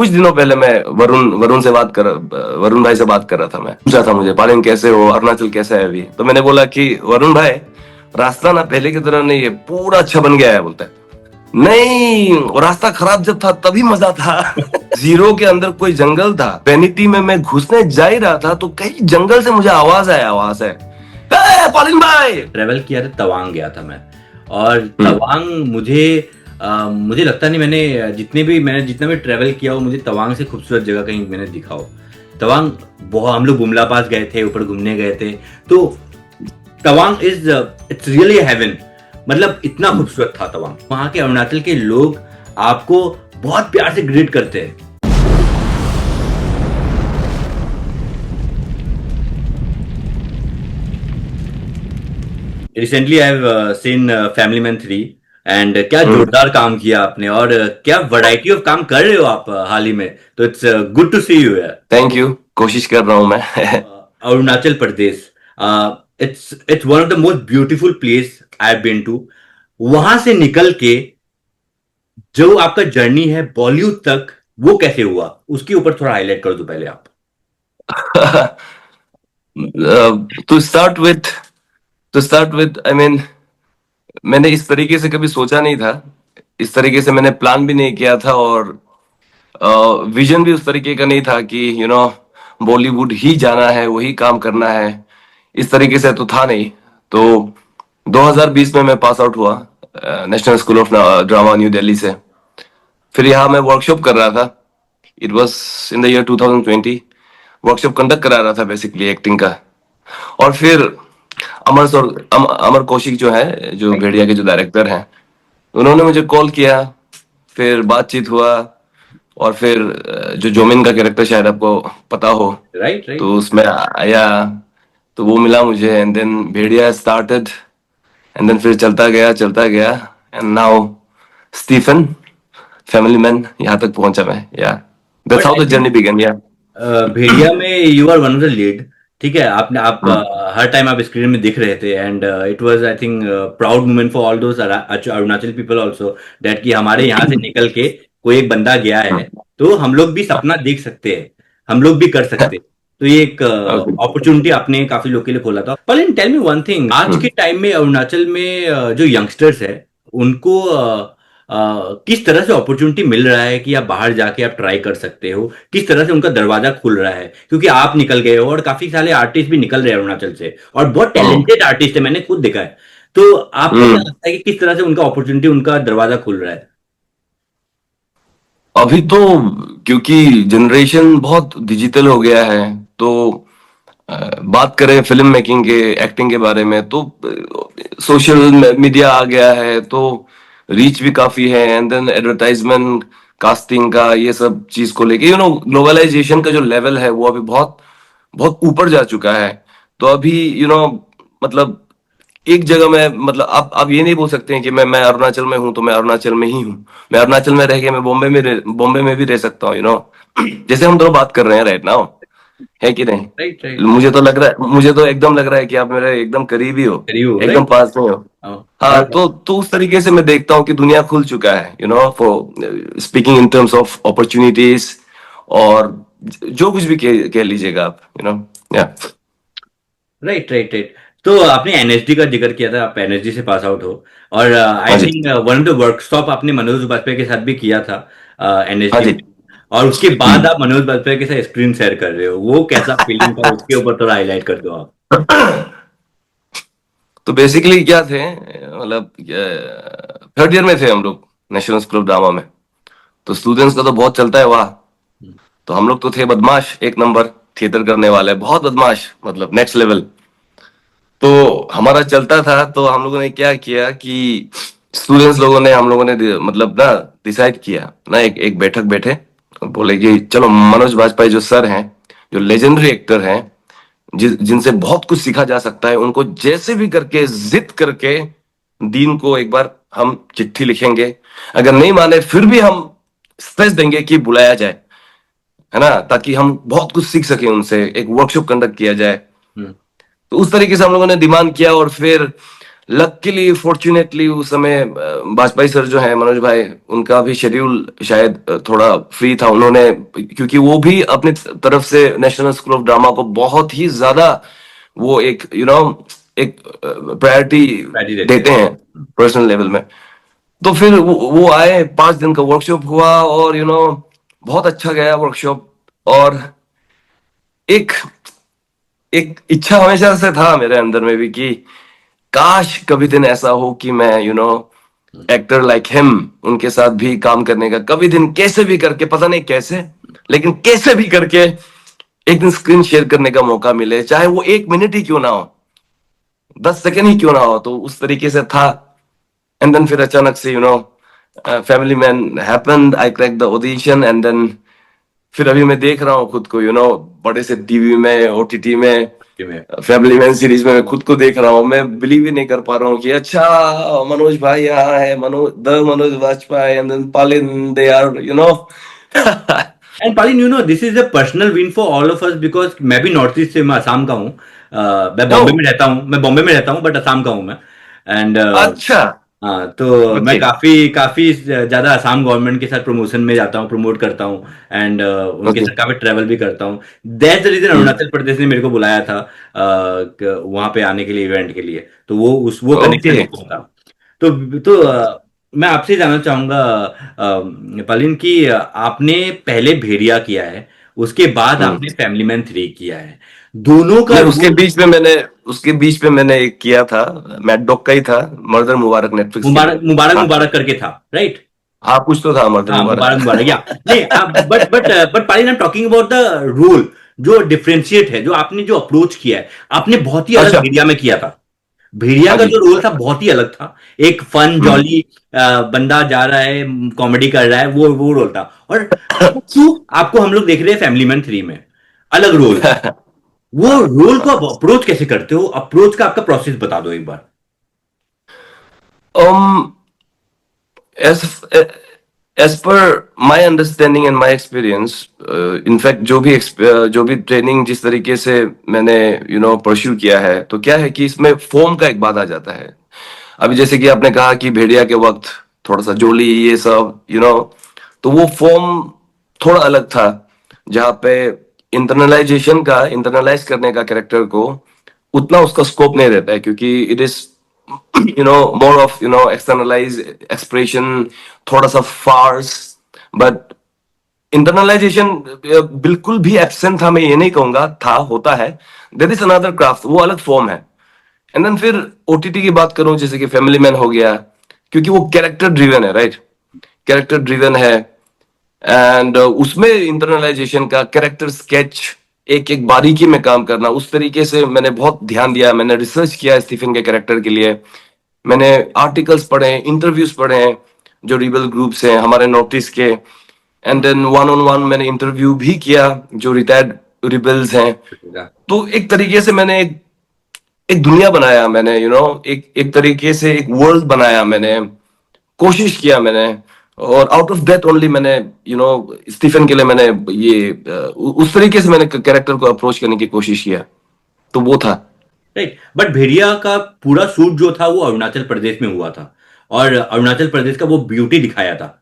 कुछ दिनों पहले मैं वरुण भाई से बात कर रहा था। मैं पूछा था मुझे, पालिन कैसे हो, अरुणाचल कैसा है अभी। तो मैंने बोला कि वरुण भाई, रास्ता ना पहले की तरह नहीं है, पूरा अच्छा बन गया है। बोलता है नहीं, रास्ता खराब जब था तभी मजा था। जीरो के अंदर कोई जंगल था, वेनिटी में मैं घुसने जा ही रहा था तो कहीं जंगल से मुझे आवाज है, पालिन भाई। ट्रेवल किया था, तवांग गया था मैं। और तवांग मुझे लगता नहीं मैंने जितना भी ट्रेवल किया हो, मुझे तवांग से खूबसूरत जगह कहीं मैंने दिखा हो। तवांग बहुत, हम लोग बुमला पास गए थे, ऊपर घूमने गए थे, तो तवांग इट्स रियली हेवन। मतलब इतना खूबसूरत था तवांग। वहां के अरुणाचल के लोग आपको बहुत प्यार से ग्रीट करते हैं। Recently I have seen family man 3 and क्या जोरदार काम किया आपने, और क्या वैरायटी ऑफ काम कर रहे हो आप हाल ही में। तो it's good to see you यार। थैंक यू, कोशिश कर रहा हूं मैं। Arunachal Pradesh, it's one of the most beautiful place I have been to. वहां से निकल के जो आपका जर्नी है बॉलीवुड तक, वो कैसे हुआ, उसके ऊपर थोड़ा हाईलाइट कर दो पहले आप। To start with I mean, मैंने इस तरीके से कभी सोचा नहीं था, इस तरीके से मैंने प्लान भी नहीं किया था, और विजन भी उस तरीके का नहीं था कि बॉलीवुड ही जाना है, वही काम करना है। इस तरीके से तो था नहीं। तो 2020 में मैं पास आउट हुआ national school of drama new Delhi से। फिर यहाँ मैं वर्कशॉप कर रहा था। It was in the year 2020। Workshop conduct करा रहा था बेसिकली एक्टिंग का। और फिर अमर कौशिक जो है, जो भेड़िया के जो डायरेक्टर हैं, उन्होंने मुझे कॉल किया। फिर बातचीत हुआ, और फिर जो जोमिन का कैरेक्टर शायद आपको पता हो, राइट तो उसमें आया, तो वो मिला मुझे। And then Bhediya started, and then फिर चलता गया and now Stephen family man यहाँ तक पहुंचा मैं। Yeah that's how the journey began. Yeah Bhediya में you are one of the lead. ठीक है, आप हर टाइम आप स्क्रीन में दिख रहे थे, and it was I think proud moment for all those Arunachal people also, that कि हमारे यहाँ से निकल के कोई एक बंदा गया है, तो हम लोग भी सपना देख सकते हैं, हम लोग भी कर सकते हैं। तो ये एक अपॉर्चुनिटी आपने काफी लोग के लिए खोला था। पर टेल मी वन थिंग, आज के टाइम में अरुणाचल में जो यंगस्टर्स है उनको किस तरह से अपॉर्चुनिटी मिल रहा है कि आप बाहर जाके आप ट्राई कर सकते हो, किस तरह से उनका दरवाजा खुल रहा है, क्योंकि आप निकल गए हो और काफी सारे आर्टिस्ट भी निकल रहे हैं अरुणाचल से, और बहुत टैलेंटेड आर्टिस्ट है, मैंने खुद देखा है। तो आपको क्या लगता है कि किस तरह से उनका अपॉर्चुनिटी, उनका दरवाजा खुल रहा है? अभी तो क्योंकि जनरेशन बहुत डिजिटल हो गया है, तो बात करें फिल्म मेकिंग के, एक्टिंग के बारे में, तो सोशल मीडिया आ गया है, तो रीच भी काफी है। एंड देन एडवर्टाइजमेंट, कास्टिंग का, ये सब चीज को लेके ग्लोबलाइजेशन का जो लेवल है वो अभी बहुत बहुत ऊपर जा चुका है। तो अभी मतलब एक जगह में, मतलब आप ये नहीं बोल सकते हैं कि मैं अरुणाचल में हूं तो मैं अरुणाचल में ही हूँ। मैं अरुणाचल में रह के मैं बॉम्बे में भी रह सकता हूँ, जैसे हम दोनों बात कर रहे हैं राइट नाउ, है कि नहीं? Right right. मुझे तो एकदम लग रहा है कि आप मेरे एकदम करीबी हो, एकदम पास में हो। हाँ, तो उस तरीके से मैं देखता हूँ कि दुनिया खुल चुका है, for speaking in terms of opportunities, और जो कुछ भी कह लीजिएगा आप, या राइट राइट राइट। तो आपने एनएसडी का जिक्र किया था, आप एनएसडी से पास आउट हो, और आई हाँ जी, think one of the workshop आपने मनोज बाजपेयी के साथ भी किया था हाँ एनएसडी जी। में, और उसके बाद आप मनोज बाजपेयी के साथ स्क्रीन शेयर कर रहे हो, वो कैसा फीलिंग था, उसके ऊपर थोड़ा हाईलाइट कर दो आप। तो बेसिकली क्या थे, मतलब थर्ड ईयर में थे हम लोग नेशनल स्कूल ऑफ ड्रामा में। तो स्टूडेंट्स का तो बहुत चलता है वहाँ। तो हम लोग तो थे बदमाश, एक नंबर थिएटर करने वाले, बहुत बदमाश, मतलब नेक्स्ट लेवल। तो हमारा चलता था, तो हम लोगों ने क्या किया कि स्टूडेंट्स लोगों ने, हम लोगों ने मतलब ना डिसाइड किया ना, एक एक बैठक बैठे, बोले कि चलो मनोज बाजपेयी जो सर हैं, जो लेजेंडरी एक्टर हैं, जिनसे बहुत कुछ सीखा जा सकता है, उनको जैसे भी करके जिद करके डीन को एक बार हम चिट्ठी लिखेंगे। अगर नहीं माने फिर भी हम स्ट्रेस देंगे कि बुलाया जाए, है ना, ताकि हम बहुत कुछ सीख सके उनसे, एक वर्कशॉप कंडक्ट किया जाए। तो उस तरीके से हम लोगों ने डिमांड किया, और फिर लकीली फॉर्चुनेटली उस समय वाजपेयी सर जो है, मनोज भाई, उनका भी शेड्यूल शायद थोड़ा फ्री था। उन्होंने, क्योंकि वो भी अपनी तरफ से नेशनल स्कूल ऑफ ड्रामा को बहुत ही ज्यादा वो एक एक प्रायोरिटी पैडी देते देते हैं। हैं पर्सनल लेवल में। तो फिर वो आए, 5 दिन का वर्कशॉप हुआ और बहुत अच्छा गया वर्कशॉप। और एक एक इच्छा हमेशा से था मेरे अंदर में भी कि काश कभी दिन ऐसा हो कि मैं एक्टर लाइक हिम उनके साथ भी काम करने का कभी दिन, कैसे भी करके, पता नहीं कैसे, लेकिन कैसे भी करके एक दिन स्क्रीन शेयर करने का मौका मिले, चाहे वो 1 मिनट ही क्यों ना हो, 10 सेकंड ही क्यों ना हो। तो उस तरीके से था। एंड देन फिर अचानक से family man happened, I crack the audition, and then फिर अभी मैं देख रहा हूँ खुद को बड़े से टीवी में, ओटीटी में, में फैमिली मैन सीरीज में मैं खुद को देख रहा हूँ। मैं बिलीव ही नहीं कर पा रहा हूँ कि अच्छा, मनोज भाई यहाँ है, Manoj Vajpayee, and then Paalin, they are and Paalin, this is a personal win for all of us, because मैं भी नॉर्थ ईस्ट से, मैं असम का हूँ। मैं नो, बॉम्बे में रहता हूँ, बट असम का हूँ मैं। एंड अच्छा, हाँ, तो मैं ओके, काफी काफी ज्यादा असम गवर्नमेंट के साथ प्रमोशन में जाता हूँ, प्रमोट करता हूँ। एंड उनके ओके, साथ काफी ट्रैवल भी करता हूँ। That's the reason Arunachal Pradesh ने मेरे को बुलाया था वहां पे आने के लिए, इवेंट के लिए। तो वो ओके, कनेक्शन हुआ था। तो मैं आपसे जानना चाहूंगा पलिन, कि आपने पहले भेड़िया किया है, उसके बाद हम्म। आपने फैमिली मैन 3 किया है। दोनों का नहीं, रोल उसके बीच में मैंने एक किया था, मैड डॉग का ही था, मर्डर मुबारक, नेटफ्लिक्स की मुबारक मुबारक था। मुबारक करके था, राइट? हाँ, कुछ तो था, मर्डर हाँ, मुबारक मुबारक। मुबारक, या नहीं, but Paalin, I am talking about the role जो डिफरेंशिएट है, जो आपने जो अप्रोच किया है, आपने बहुत ही अलग अच्छा, भेड़िया में किया था। भेड़िया हाँ का जी। जो रोल था बहुत ही अलग था। एक फन हम्म। जॉली बंदा जा रहा है, कॉमेडी कर रहा है, वो रोल था। और क्यों आपको हम लोग देख रहे हैं फैमिली मैन 3 में, अलग रोल है। वो हाँ, रोल को हाँ। आप अप्रोच कैसे करते हो? अप्रोच का आपका प्रोसेस बता दो एक बार। um as as per my understanding and my experience, in fact जो भी ट्रेनिंग जिस तरीके से मैंने परस्यू किया है, तो क्या है कि इसमें फॉर्म का एक बात आ जाता है। अभी जैसे कि आपने कहा कि भेड़िया के वक्त थोड़ा सा जोली ये सब, तो वो फॉर्म थोड़ा अलग था, जहाँ पे इंटरनलाइज करने का कैरेक्टर को उतना उसका स्कोप नहीं रहता है, क्योंकि it is more of externalise expression, थोड़ा सा फार्स। बट इंटरनलाइजेशन बिल्कुल भी एब्सेंट था, मैं ये नहीं कहूंगा, था, होता है। देयर इज अनदर क्राफ्ट, वो अलग फॉर्म है। एंड देन फिर ओटीटी की बात करूं, जैसे कि फैमिली मैन हो गया, क्योंकि वो कैरेक्टर ड्रिवन है, राइट, कैरेक्टर ड्रिवन है। एंड उसमें इंटरनलाइजेशन का कैरेक्टर स्केच, एक एक बारीकी में काम करना, उस तरीके से मैंने बहुत ध्यान दिया। मैंने रिसर्च किया स्टीफन के कैरेक्टर के लिए, मैंने आर्टिकल्स पढ़े, इंटरव्यूज पढ़े हैं जो रिबल ग्रुप्स हैं हमारे नॉर्थ ईस्ट के। And then one on one मैंने इंटरव्यू भी किया जो रिटायर्ड रिबल्स हैं। तो एक तरीके से मैंने एक दुनिया बनाया, मैंने एक तरीके से एक वर्ल्ड बनाया, मैंने कोशिश किया मैंने। और आउट ऑफ दैट ओनली मैंने स्टीफन के लिए मैंने ये उस तरीके से मैंने कैरेक्टर को अप्रोच करने की कोशिश किया। तो वो था। राइट, बट भेड़िया का पूरा शूट जो था वो अरुणाचल प्रदेश में हुआ था, और अरुणाचल प्रदेश का वो ब्यूटी दिखाया था।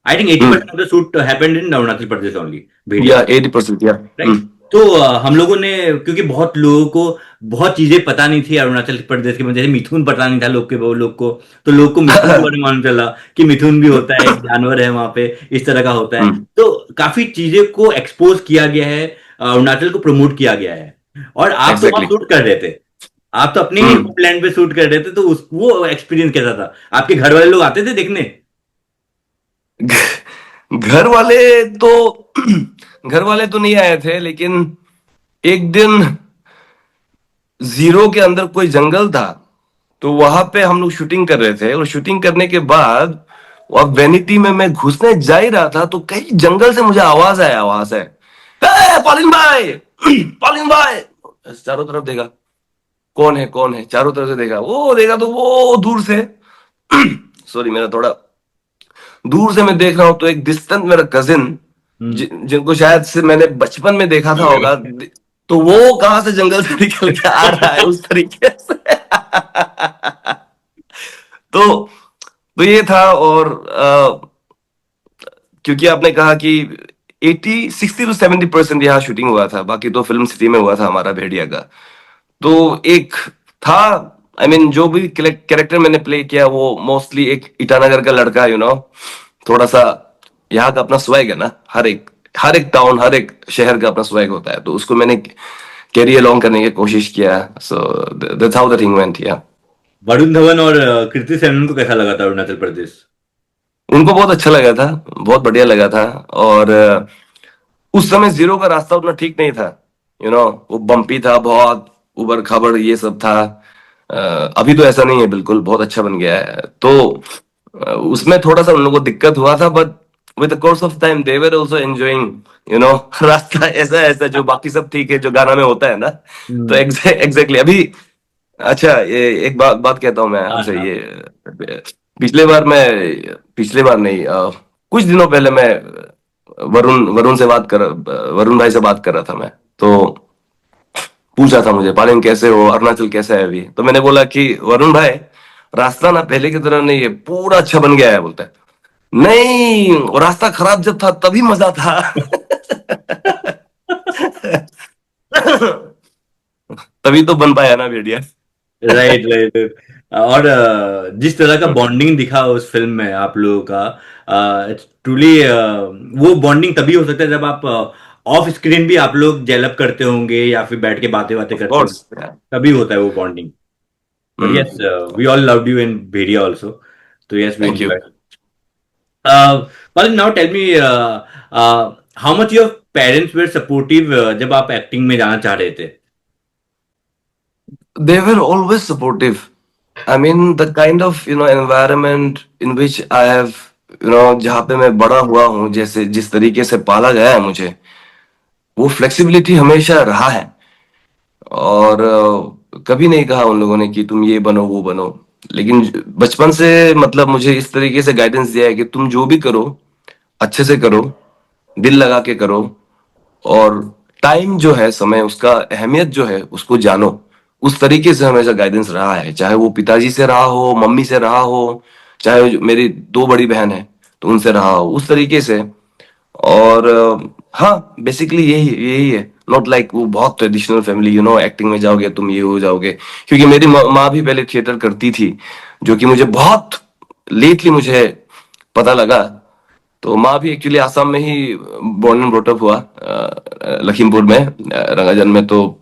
I think 80% of the shoot happened in Arunachal Pradesh only, Bhediya. Yeah 80%, या। राइट। तो हम लोगों ने, क्योंकि बहुत लोगों को बहुत चीजें पता नहीं थी अरुणाचल प्रदेश के में, जैसे मिथुन पता नहीं था लोग को, तो लोग को मिथुन के बारे में मालूम चला कि मिथुन भी होता है, एक जानवर है वहां पे, इस तरह का होता है। तो काफी चीजें को एक्सपोज किया गया है, अरुणाचल को प्रमोट किया गया है। और आप तो वहां एग्जैक्टली। शूट कर रहे थे, आप तो अपने ही हम्म। होमलैंड पे शूट कर रहे थे, तो वो एक्सपीरियंस कैसा था? आपके घर वाले लोग आते थे देखने? घर वाले तो घर वाले तो नहीं आए थे, लेकिन एक दिन जीरो के अंदर कोई जंगल था, तो वहां पे हम लोग शूटिंग कर रहे थे। और शूटिंग करने के बाद अब वैनिटी में मैं घुसने जा ही रहा था, तो कहीं जंगल से मुझे आवाज आया, वहां से, "ए, पालिन भाई, पालिन भाई।" चारों तरफ देखा, कौन है, चारों तरफ से देखा, वो देखा तो वो दूर से सॉरी, मेरा थोड़ा दूर से मैं देख रहा हूं, तो एक डिस्टेंट मेरा कजिन, जिनको शायद से मैंने बचपन में देखा था होगा, तो वो कहां से जंगल से निकल के आ रहा है उस तरीके से। तो ये था। और क्योंकि आपने कहा कि 60 to 70% यहाँ शूटिंग हुआ था, बाकी तो फिल्म सिटी में हुआ था हमारा भेड़िया का। तो एक था, आई मीन जो भी कैरेक्टर मैंने प्ले किया वो मोस्टली एक ईटानगर का लड़का, थोड़ा सा यहाँ का अपना स्वैग है ना, हर एक टाउन, हर एक शहर का अपना स्वैग होता है, तो उसको मैंने कैरी अलोंग करने की कोशिश किया। So that's how the thing went. या वरुण धवन और कृति सेनन को कैसा लगा था अरुणाचल प्रदेश? उनको बहुत अच्छा लगा था, बहुत बढ़िया लगा था। और उस समय जीरो का रास्ता उतना ठीक नहीं था, वो बम्पी था बहुत, उबड़ खाबड़ ये सब था। अ, अभी तो ऐसा नहीं है, बिल्कुल बहुत अच्छा बन गया है। तो उसमें थोड़ा सा उन लोगों को दिक्कत हुआ था, but with the course of time they were also enjoying, रास्ता ऐसा ऐसा जो बाकी सब ठीक है, जो गाना में होता है ना। तो हम्म। एग्जैक्टली अभी। अच्छा, ये एक बात बात कहता हूँ मैं हाँ आपसे। हाँ। ये पिछले बार मैं पिछले बार नहीं, कुछ दिनों पहले मैं वरुण वरुण से बात कर वरुण भाई से बात कर रहा था मैं। तो पूछा था मुझे, पालिन कैसे हो, अरुणाचल कैसा है अभी। तो मैंने बोला कि वरुण भाई, रास्ता ना पहले की तरह नहीं है, पूरा अच्छा बन गया है। बोलता है नहीं, वो रास्ता खराब जब था तभी मजा था। तभी तो बन पाया ना भेड़िया। Right right. और जिस तरह का बॉन्डिंग दिखा उस फिल्म में आप लोगों का, इट्स ट्रूली, वो बॉन्डिंग तभी हो सकता है जब आप ऑफ स्क्रीन भी आप लोग जेलअप करते होंगे या फिर बैठ के बातें बातें ऑफ करते होंगे, कोर्स। तभी होता है वो bonding. But yes, we all loved you in Bhediya also, तो yes we thank you. Enjoy. पर now tell me, how much your parents were supportive जब आप एक्टिंग में जाना चाह रहे थे? They were always supportive. I mean, the kind of environment in which I have, जहाँ पे मैं बड़ा हुआ हूँ, जैसे जिस तरीके से पाला गया है मुझे, वो फ्लेक्सिबिलिटी हमेशा रहा है। और कभी नहीं कहा उन लोगों ने कि तुम ये बनो वो बनो। लेकिन बचपन से मतलब मुझे इस तरीके से गाइडेंस दिया है कि तुम जो भी करो अच्छे से करो, दिल लगा के करो। और टाइम जो है, समय, उसका अहमियत जो है उसको जानो। उस तरीके से हमेशा गाइडेंस रहा है, चाहे वो पिताजी से रहा हो, मम्मी से रहा हो, चाहे मेरी दो बड़ी बहन है तो उनसे रहा हो, उस तरीके से। और हाँ, बेसिकली यही यही है। नॉट लाइक वो बहुत ट्रेडिशनल फैमिली, एक्टिंग में जाओगे तुम ये हो जाओगे। क्योंकि मेरी माँ भी पहले थिएटर करती थी, जो कि मुझे बहुत लेटली मुझे पता लगा। तो माँ भी एक्चुअली आसाम में ही बोर्न एंड ब्रॉट अप हुआ, लखीमपुर में, रंगाजन में। तो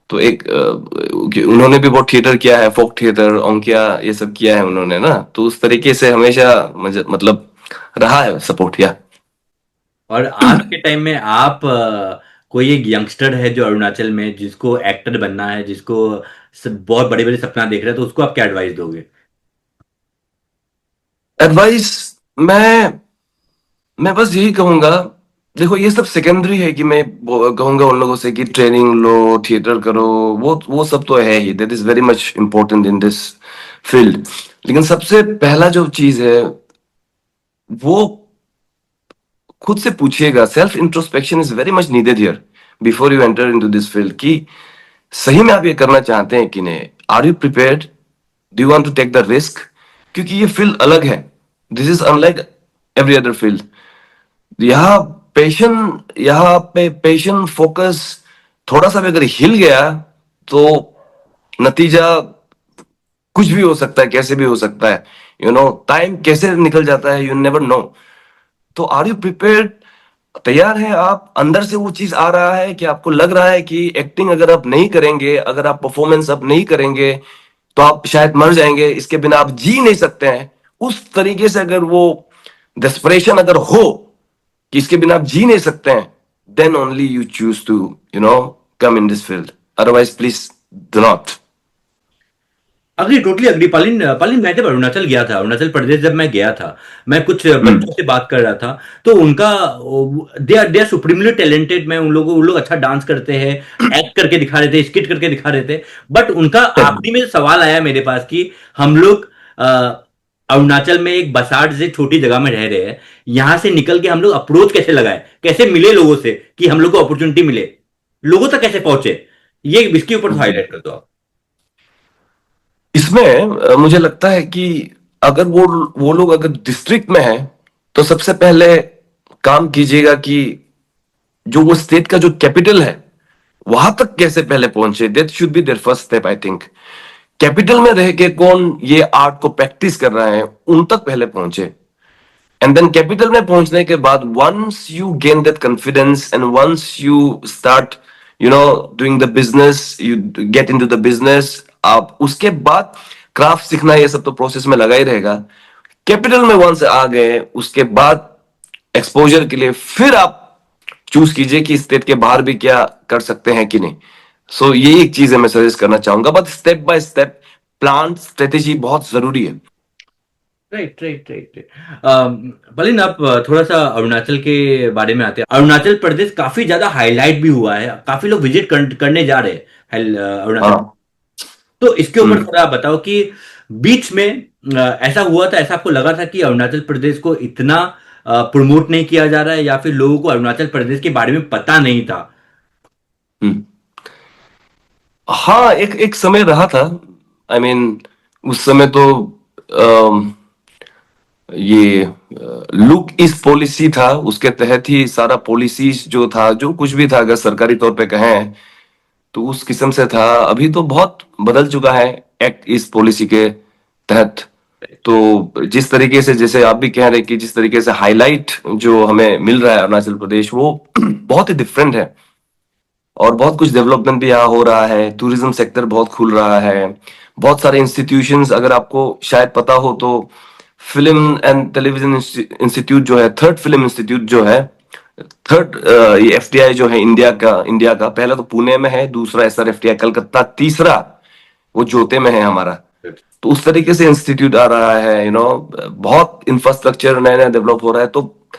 उन्होंने भी बहुत थिएटर किया है, फोक थिएटर, ओंकिया, ये सब किया है उन्होंने ना। तो उस तरीके से हमेशा मुझे मतलब रहा है सपोर्ट। या और आज के टाइम में आप, कोई एक यंगस्टर है जो अरुणाचल में जिसको एक्टर बनना है, जिसको बहुत बड़े बड़े सपना देख रहे हैं, तो उसको आप क्या एडवाइस दोगे? एडवाइस, मैं मैं बस यही कहूंगा। देखो, ये सब सेकेंडरी है कि मैं कहूंगा उन लोगों से कि ट्रेनिंग लो, थिएटर करो। वो सब तो है ही, that is very much important in this field. लेकिन सबसे पहला जो चीज है वो खुद से पूछिएगा। Self introspection is very much needed here before you enter into this field, कि सही में आप ये करना चाहते हैं कि नहीं। Are you prepared? Do you want to take the risk? क्योंकि ये फील्ड अलग है। This is unlike every other field. यहाँ यहाँ पे पेशन फोकस थोड़ा सा भी अगर हिल गया तो नतीजा कुछ भी हो सकता है, कैसे भी हो सकता है। टाइम कैसे निकल जाता है, यू नेवर नो। तो आर यू प्रिपेयर्ड? तैयार है आप? अंदर से वो चीज आ रहा है कि आपको लग रहा है कि एक्टिंग अगर आप नहीं करेंगे, अगर आप परफॉर्मेंस अब नहीं करेंगे तो आप शायद मर जाएंगे, इसके बिना आप जी नहीं सकते हैं। उस तरीके से अगर वो डेस्परेशन अगर हो कि इसके बिना आप जी नहीं सकते हैं, then only you choose to come in this field. Otherwise please do not. Agree, totally agree. Paalin Paalin, मैं जब अरुणाचल गया था, अरुणाचल प्रदेश जब मैं गया था, मैं कुछ बच्चों से बात कर रहा था, तो उनका, दे आर सुप्रीमली टैलेंटेड। मैं उन लोग अच्छा डांस करते हैं, एक्ट करके दिखा रहे थे, स्किट करके दिखा रहे थे। बट उनका आखिरी में सवाल आया मेरे पास कि हम लोग अरुणाचल में एक बसाड़ से छोटी जगह में रह रहे हैं, यहां से निकल के हम लोग अप्रोच कैसे लगाए, कैसे मिले लोगों से कि हम लोग को अपॉर्चुनिटी मिले, लोगों तक कैसे पहुंचे? ये इसके ऊपर हाईलाइट कर दो आप। इसमें मुझे लगता है कि अगर वो लोग अगर डिस्ट्रिक्ट में है, तो सबसे पहले काम कीजिएगा कि जो वो स्टेट का जो कैपिटल है वहां तक कैसे पहले पहुंचे। That should be there first step I think. Capital में रह के कौन ये आर्ट को प्रैक्टिस कर रहा है उन तक पहले पहुंचे। एंड देन कैपिटल में पहुंचने के बाद once you gain that confidence and once you start doing the business, you get into the business, आप उसके बाद क्राफ्ट सीखना ये सब तो प्रोसेस में लगा ही रहेगा। कैपिटल में वंस आ गए उसके बाद एक्सपोजर के लिए फिर आप चूज कीजिए कि स्टेट के बाहर भी क्या कर सकते हैं कि नहीं। सो ये एक चीज है मैं सजेस्ट करना चाहूंगा, but step by step plan strategy बहुत जरूरी है। Right, right, right, right. Pollen, आप थोड़ा सा अरुणाचल के बारे में आते हैं। अरुणाचल प्रदेश काफी ज्यादा हाईलाइट भी हुआ है, काफी लोग विजिट करने जा रहे हैं अरुणाचल। हाँ। तो इसके ऊपर हम्म। थोड़ा आप बताओ कि बीच में ऐसा हुआ था, ऐसा आपको लगा था कि अरुणाचल प्रदेश को इतना प्रमोट नहीं किया जा रहा है, या फिर लोगों को अरुणाचल प्रदेश के बारे में पता नहीं था? हम्म। हाँ, एक एक समय रहा था। आई I मीन उस समय तो अम, ये लुक इस पॉलिसी था, उसके तहत ही सारा पॉलिसीज जो था, जो कुछ भी था अगर सरकारी तौर पे कहें तो उस किस्म से था। अभी तो बहुत बदल चुका है एक्ट इस पॉलिसी के तहत। तो जिस तरीके से, जैसे आप भी कह रहे कि जिस तरीके से हाईलाइट जो हमें मिल रहा है अरुणाचल प्रदेश, वो बहुत ही डिफरेंट है। और बहुत कुछ डेवलपमेंट भी यहाँ हो रहा है, टूरिज्म सेक्टर बहुत खुल रहा है। बहुत सारे इंस्टीट्यूशंस, अगर आपको शायद पता हो तो फिल्म एंड टेलीविजन इंस्टीट्यूट जो है, थर्ड फिल्म इंस्टीट्यूट जो है, थर्ड ये एफटीआई जो है इंडिया का पहला तो पुणे में है, दूसरा एसआरएफटीआई कलकत्ता, तीसरा वो जोते में है हमारा। तो उस तरीके से इंस्टीट्यूट आ रहा है, बहुत इंफ्रास्ट्रक्चर नया नया डेवलप हो रहा है। तो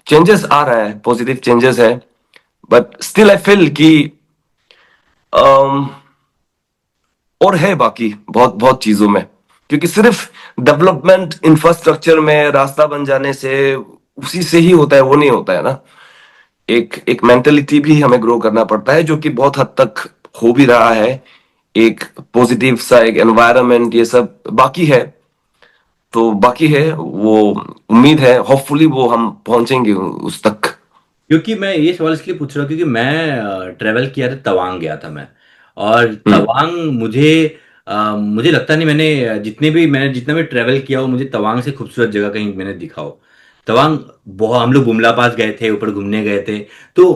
चेंजेस आ रहा है, पॉजिटिव चेंजेस है। बट स्टिल आई फील कि अम, और है बाकी बहुत बहुत चीजों में, क्योंकि सिर्फ डेवलपमेंट इंफ्रास्ट्रक्चर में रास्ता बन जाने से उसी से ही होता है वो नहीं होता है ना। एक एक मेंटेलिटी भी हमें ग्रो करना पड़ता है, जो कि बहुत हद तक हो भी रहा है। एक पॉजिटिव सा एक एनवायरनमेंट, ये सब बाकी है। तो बाकी है वो, उम्मीद है होपफुली वो हम पहुंचेंगे उस तक। क्योंकि मैं ये सवाल इसलिए पूछ रहा हूँ क्योंकि मैं ट्रेवल किया था, तवांग गया था मैं। और हम्म। तवांग मुझे लगता नहीं, मैंने जितना भी ट्रेवल किया हो, मुझे तवांग से खूबसूरत जगह कहीं मैंने दिखा हो। तवांग बहुत, हम लोग बुमला पास गए थे, ऊपर घूमने गए थे। तो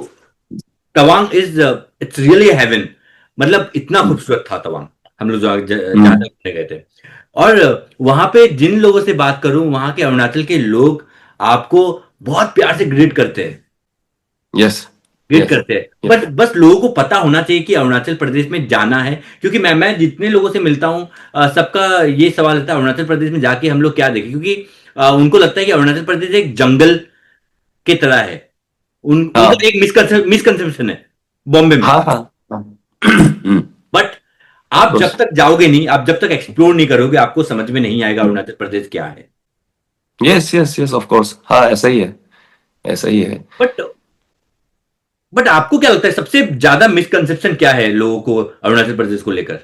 तवांग इट्स रियली हेवन। मतलब इतना हम्म। खूबसूरत था तवांग। हम लोग जहाँ हम्म। तक घूमने गए थे। और वहां पे जिन लोगों से बात करूं, वहां के अरुणाचल के लोग आपको बहुत प्यार से ग्रीट करते हैं। यस। Greet yes. करते हैं। बट बस लोगों को पता होना चाहिए कि अरुणाचल प्रदेश में जाना है। क्योंकि मैं जितने लोगों से मिलता हूँ, सबका ये सवाल रहता है अरुणाचल प्रदेश में जाके हम लोग क्या देखें। क्योंकि उनको लगता है कि अरुणाचल प्रदेश एक जंगल की तरह है। उनका हाँ। एक मिसकंसेप्शन है बॉम्बे में। हाँ। हाँ। बट ऑफ आप कोर्स। जब तक जाओगे नहीं, आप जब तक एक्सप्लोर नहीं करोगे, आपको समझ में नहीं आएगा अरुणाचल प्रदेश क्या है। Yes, yes, yes, of course. हाँ, ऐसा ही है, ऐसा ही है। बट बट आपको क्या लगता है सबसे ज्यादा मिसकंसेप्शन क्या है लोगों को अरुणाचल प्रदेश को लेकर?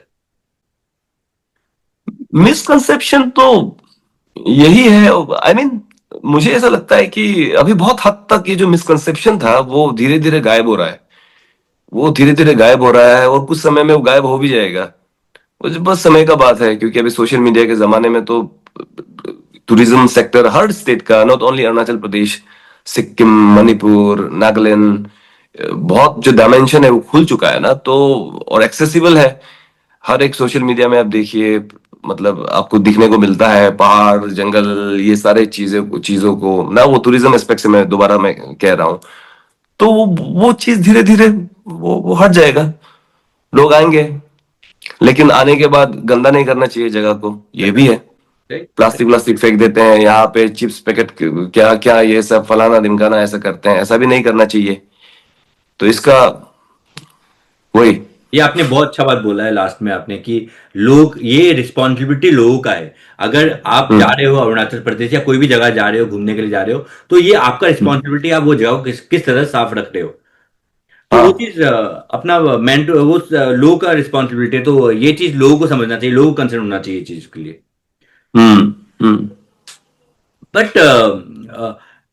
मिसकंसेप्शन तो यही है। आई मीन मुझे ऐसा लगता है कि अभी बहुत हद तक ये जो मिसकंसेप्शन था वो धीरे धीरे गायब हो रहा है। वो धीरे धीरे गायब हो रहा है और कुछ समय में वो गायब हो भी जाएगा। वो जो बस समय का बात है, क्योंकि अभी सोशल मीडिया के जमाने में तो टूरिज्म सेक्टर हर स्टेट का, नॉट ओनली अरुणाचल प्रदेश, सिक्किम, मणिपुर, नागालैंड, बहुत जो डायमेंशन है वो खुल चुका है ना। तो और एक्सेसिबल है। हर एक सोशल मीडिया में आप देखिए, मतलब आपको दिखने को मिलता है पहाड़, जंगल, ये सारे चीजें चीजों को ना, वो टूरिज्म एस्पेक्ट से मैं दोबारा मैं कह रहा हूँ। तो वो चीज धीरे धीरे वो हट जाएगा। लोग आएंगे, लेकिन आने के बाद गंदा नहीं करना चाहिए जगह को, ये भी है। राइट। प्लास्टिक व्लास्टिक फेंक देते हैं यहाँ पे, चिप्स पैकेट, क्या क्या ये सब फलाना ढिमकाना ऐसा करते हैं, ऐसा भी नहीं करना चाहिए। तो इसका वही। ये आपने बहुत अच्छा बात बोला है लास्ट में आपने कि लोग, ये रिस्पॉन्सिबिलिटी लोगों का है। अगर आप जा हम्म। रहे हो अरुणाचल प्रदेश या कोई भी जगह जा रहे हो, घूमने के लिए जा रहे हो, तो ये आपका हम्म। रिस्पॉन्सिबिलिटी, आप वो जगह को किस तरह साफ रख रहे हो। तो वो हाँ। चीज अपना लोगों का रिस्पॉन्सिबिलिटी है। तो ये चीज लोगों को समझना चाहिए, लोगों को कंसर्न होना चाहिए इस चीज के लिए। हम्म। हम्म। बट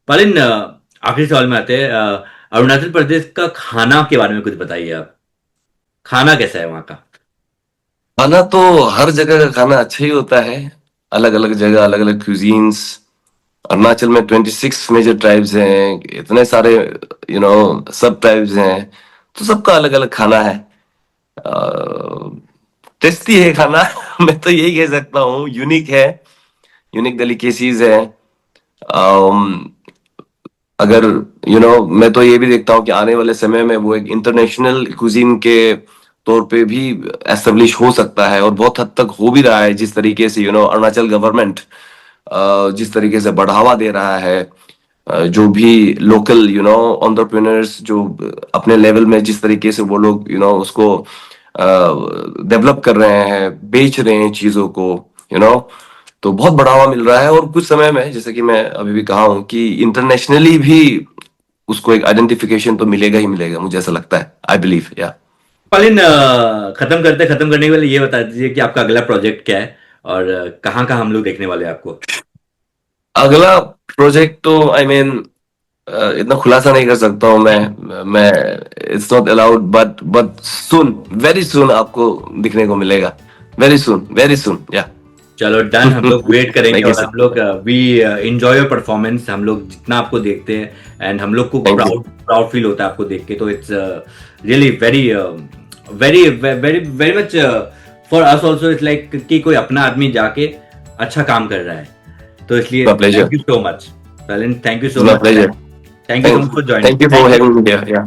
पलिन, आखिरी सवाल में आते हैं। अरुणाचल प्रदेश का खाना के बारे में कुछ बताइए आप। खाना कैसा है वहाँ का? खाना तो हर जगह का खाना अच्छा ही होता है। अलग अलग जगह अलग अलग क्यूजीन्स। अरुणाचल में 26 मेजर ट्राइब्स हैं, इतने सारे सब ट्राइब्स हैं, तो सबका अलग अलग खाना है। टेस्टी है खाना। मैं तो यही कह सकता हूँ, यूनिक है, यूनिक डेलिकेसीज है। अम, अगर मैं तो ये भी देखता हूँ कि आने वाले समय में वो एक इंटरनेशनल कुजीन के तौर पे भी एस्टेब्लिश हो सकता है, और बहुत हद तक हो भी रहा है, जिस तरीके से अरुणाचल गवर्नमेंट जिस तरीके से बढ़ावा दे रहा है। जो भी लोकल एंटरप्रेन्योर्स जो अपने लेवल में जिस तरीके से वो लोग उसको डेवलप कर रहे हैं, बेच रहे हैं चीजों को, यू नो तो बहुत बढ़ावा मिल रहा है। और कुछ समय में, जैसे कि मैं अभी भी कहा हूं, कि इंटरनेशनली भी उसको एक आइडेंटिफिकेशन तो मिलेगा ही मिलेगा, मुझे ऐसा लगता है, आई बिलीव या। पलिन, खत्म करने के पहले ये बता दीजिए कि आपका अगला प्रोजेक्ट क्या है, और कहाँ कहाँ हम लोग देखने वाले हैं आपको। अगला प्रोजेक्ट तो आई मीन इतना खुलासा नहीं कर सकता हूँ मैं it's not allowed, but soon, very soon आपको दिखने को मिलेगा। वेरी सुन या। चलो डन, हम लोग वेट करेंगे, थैंक यू और हम सर। लोग वी एंजॉय योर परफॉर्मेंस। हम लोग जितना आपको देखते हैं एंड हम लोग को thank you. Proud proud feel होता है आपको देख के, तो it's really very very very very much for us also. It's like कि कोई अपना आदमी जाके अच्छा काम कर रहा है, तो इसलिए my pleasure. Thank you so much. Thank you so my much. Pleasure. Thank you so much for joining. Thank you for thank you. Having me here या।